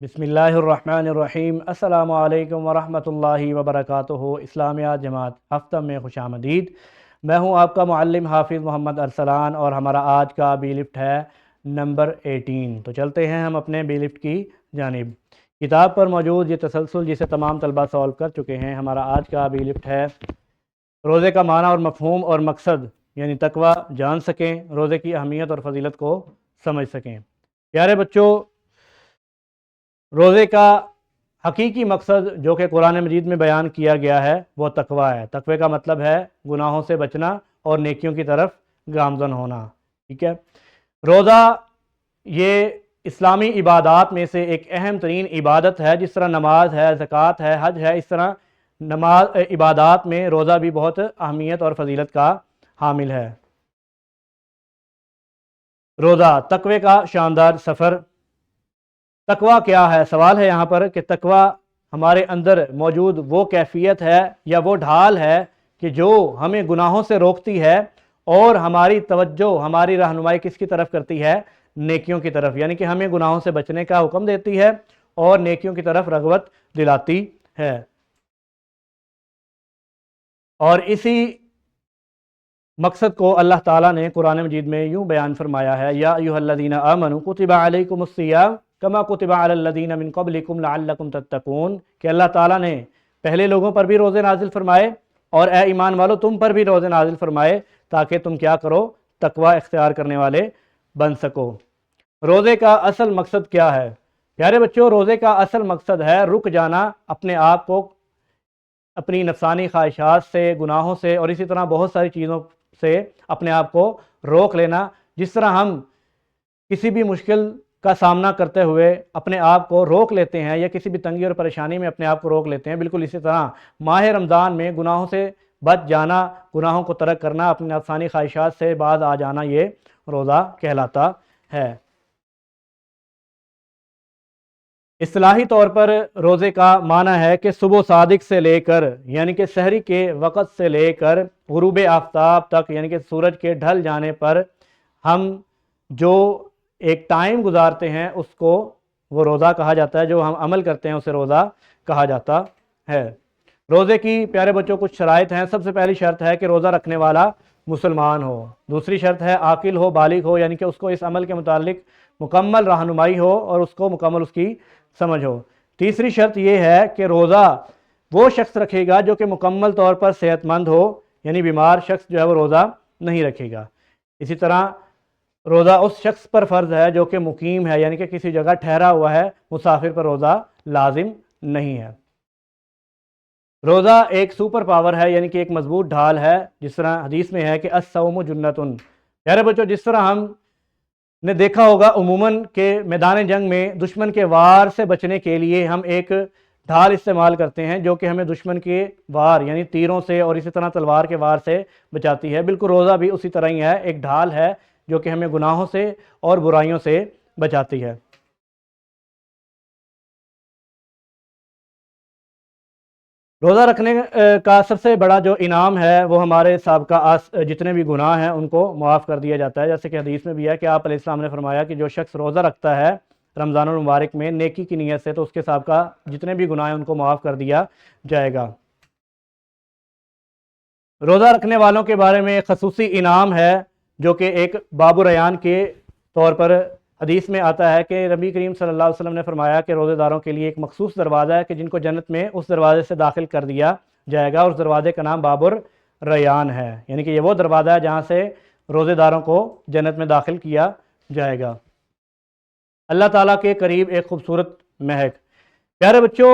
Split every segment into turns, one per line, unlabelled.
بسم اللہ الرحمن الرحیم۔ السلام علیکم ورحمۃ اللہ وبرکاتہ۔ اسلامیات جماعت ہفتہ میں خوش آمدید۔ میں ہوں آپ کا معلم حافظ محمد ارسلان اور ہمارا آج کا بی لفٹ ہے نمبر 18۔ تو چلتے ہیں ہم اپنے بی لفٹ کی جانب۔ کتاب پر موجود یہ تسلسل جسے تمام طلبہ سولو کر چکے ہیں۔ ہمارا آج کا بی لفٹ ہے روزے کا معنی اور مفہوم اور مقصد، یعنی تقوی جان سکیں، روزے کی اہمیت اور فضیلت کو سمجھ سکیں۔ پیارے بچوں، روزے کا حقیقی مقصد جو کہ قرآن مجید میں بیان کیا گیا ہے وہ تقوی ہے۔ تقوی کا مطلب ہے گناہوں سے بچنا اور نیکیوں کی طرف گامزن ہونا۔ ٹھیک ہے، روزہ یہ اسلامی عبادات میں سے ایک اہم ترین عبادت ہے۔ جس طرح نماز ہے، زکوٰۃ ہے، حج ہے، اس طرح عبادات میں روزہ بھی بہت اہمیت اور فضیلت کا حامل ہے۔ روزہ تقوی کا شاندار سفر۔ تقوی کیا ہے؟ سوال ہے یہاں پر کہ تقوی ہمارے اندر موجود وہ کیفیت ہے یا وہ ڈھال ہے کہ جو ہمیں گناہوں سے روکتی ہے اور ہماری توجہ، ہماری رہنمائی کس کی طرف کرتی ہے؟ نیکیوں کی طرف، یعنی کہ ہمیں گناہوں سے بچنے کا حکم دیتی ہے اور نیکیوں کی طرف رغبت دلاتی ہے۔ اور اسی مقصد کو اللہ تعالیٰ نے قرآن مجید میں یوں بیان فرمایا ہے، یا ایھا الذین آمنوا کتب علیکم الصیام کما کتب علی الذین من قبلکم لعلکم تتقون، کہ اللہ تعالیٰ نے پہلے لوگوں پر بھی روزے نازل فرمائے اور اے ایمان والو تم پر بھی روزے نازل فرمائے تاکہ تم کیا کرو؟ تقوی اختیار کرنے والے بن سکو۔ روزے کا اصل مقصد کیا ہے؟ پیارے بچوں، روزے کا اصل مقصد ہے رک جانا، اپنے آپ کو اپنی نفسانی خواہشات سے، گناہوں سے اور اسی طرح بہت ساری چیزوں سے اپنے آپ کو روک لینا۔ جس طرح ہم کسی بھی مشکل کا سامنا کرتے ہوئے اپنے آپ کو روک لیتے ہیں یا کسی بھی تنگی اور پریشانی میں اپنے آپ کو روک لیتے ہیں، بالکل اسی طرح ماہ رمضان میں گناہوں سے بچ جانا، گناہوں کو ترک کرنا، اپنی نفسانی خواہشات سے باز آ جانا، یہ روزہ کہلاتا ہے۔ اصطلاحی طور پر روزے کا معنی ہے کہ صبح صادق سے لے کر، یعنی کہ سحری کے وقت سے لے کر غروب آفتاب تک، یعنی کہ سورج کے ڈھل جانے پر ہم جو ایک ٹائم گزارتے ہیں اس کو وہ روزہ کہا جاتا ہے۔ جو ہم عمل کرتے ہیں اسے روزہ کہا جاتا ہے۔ روزے کی پیارے بچوں کچھ شرائط ہیں۔ سب سے پہلی شرط ہے کہ روزہ رکھنے والا مسلمان ہو۔ دوسری شرط ہے عاقل ہو، بالغ ہو، یعنی کہ اس کو اس عمل کے متعلق مکمل رہنمائی ہو اور اس کو مکمل اس کی سمجھ ہو۔ تیسری شرط یہ ہے کہ روزہ وہ شخص رکھے گا جو کہ مکمل طور پر صحت مند ہو، یعنی بیمار شخص جو ہے وہ روزہ نہیں رکھے گا۔ اسی طرح روزہ اس شخص پر فرض ہے جو کہ مقیم ہے، یعنی کہ کسی جگہ ٹھہرا ہوا ہے، مسافر پر روزہ لازم نہیں ہے۔ روزہ ایک سپر پاور ہے، یعنی کہ ایک مضبوط ڈھال ہے، جس طرح حدیث میں ہے کہ الصوم جنۃ۔ پیارے بچوں، جس طرح ہم نے دیکھا ہوگا عموماً کہ میدان جنگ میں دشمن کے وار سے بچنے کے لیے ہم ایک ڈھال استعمال کرتے ہیں جو کہ ہمیں دشمن کے وار یعنی تیروں سے اور اسی طرح تلوار کے وار سے بچاتی ہے۔ بالکل روزہ بھی اسی طرح ہی ہے، ایک ڈھال ہے جو کہ ہمیں گناہوں سے اور برائیوں سے بچاتی ہے۔ روزہ رکھنے کا سب سے بڑا جو انعام ہے وہ ہمارے سابقہ جتنے بھی گناہ ہیں ان کو معاف کر دیا جاتا ہے۔ جیسے کہ حدیث میں بھی ہے کہ آپ علیہ السلام نے فرمایا کہ جو شخص روزہ رکھتا ہے رمضان المبارک میں نیکی کی نیت سے تو اس کے سابقہ جتنے بھی گناہ ہیں ان کو معاف کر دیا جائے گا۔ روزہ رکھنے والوں کے بارے میں خصوصی انعام ہے جو کہ ایک باب الریان کے طور پر حدیث میں آتا ہے کہ نبی کریم صلی اللہ علیہ وسلم نے فرمایا کہ روزے داروں کے لیے ایک مخصوص دروازہ ہے کہ جن کو جنت میں اس دروازے سے داخل کر دیا جائے گا، اور اس دروازے کا نام باب الریان ہے، یعنی کہ یہ وہ دروازہ ہے جہاں سے روزے داروں کو جنت میں داخل کیا جائے گا۔ اللہ تعالیٰ کے قریب ایک خوبصورت مہک۔ پیارے بچوں،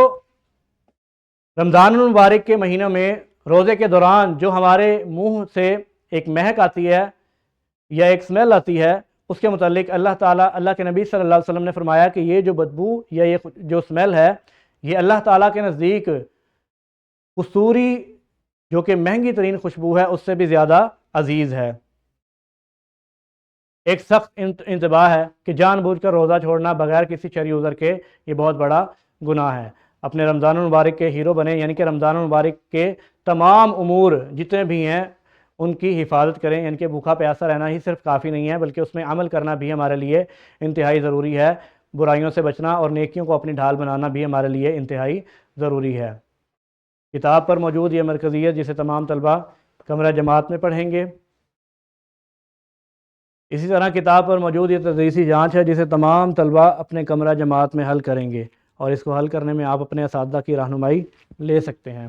رمضان المبارک کے مہینوں میں روزے کے دوران جو ہمارے منہ سے ایک مہک آتی ہے یا ایک سمیل آتی ہے، اس کے متعلق اللہ کے نبی صلی اللہ علیہ وسلم نے فرمایا کہ یہ جو بدبو یا یہ جو سمیل ہے یہ اللہ تعالیٰ کے نزدیک کستوری جو کہ مہنگی ترین خوشبو ہے اس سے بھی زیادہ عزیز ہے۔ ایک سخت انتباہ ہے کہ جان بوجھ کر روزہ چھوڑنا بغیر کسی شرعی عذر کے یہ بہت بڑا گناہ ہے۔ اپنے رمضان المبارک کے ہیرو بنے، یعنی کہ رمضان المبارک کے تمام امور جتنے بھی ہیں ان کی حفاظت کریں، یعنی کہ بھوکا پیاسا رہنا ہی صرف کافی نہیں ہے بلکہ اس میں عمل کرنا بھی ہمارے لیے انتہائی ضروری ہے۔ برائیوں سے بچنا اور نیکیوں کو اپنی ڈھال بنانا بھی ہمارے لیے انتہائی ضروری ہے۔ کتاب پر موجود یہ مرکزیت جسے تمام طلبہ کمرہ جماعت میں پڑھیں گے۔ اسی طرح کتاب پر موجود یہ تدریسی جانچ ہے جسے تمام طلبہ اپنے کمرہ جماعت میں حل کریں گے، اور اس کو حل کرنے میں آپ اپنے اساتذہ کی رہنمائی لے سکتے ہیں۔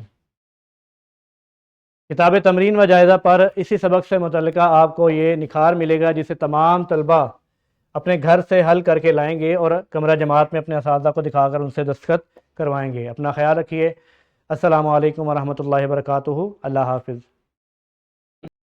کتاب تمرین و جائزہ پر اسی سبق سے متعلقہ آپ کو یہ نکھار ملے گا جسے تمام طلبہ اپنے گھر سے حل کر کے لائیں گے اور کمرہ جماعت میں اپنے اساتذہ کو دکھا کر ان سے دستخط کروائیں گے۔ اپنا خیال رکھیے۔ السلام علیکم ورحمۃ اللہ وبرکاتہ۔ اللہ حافظ۔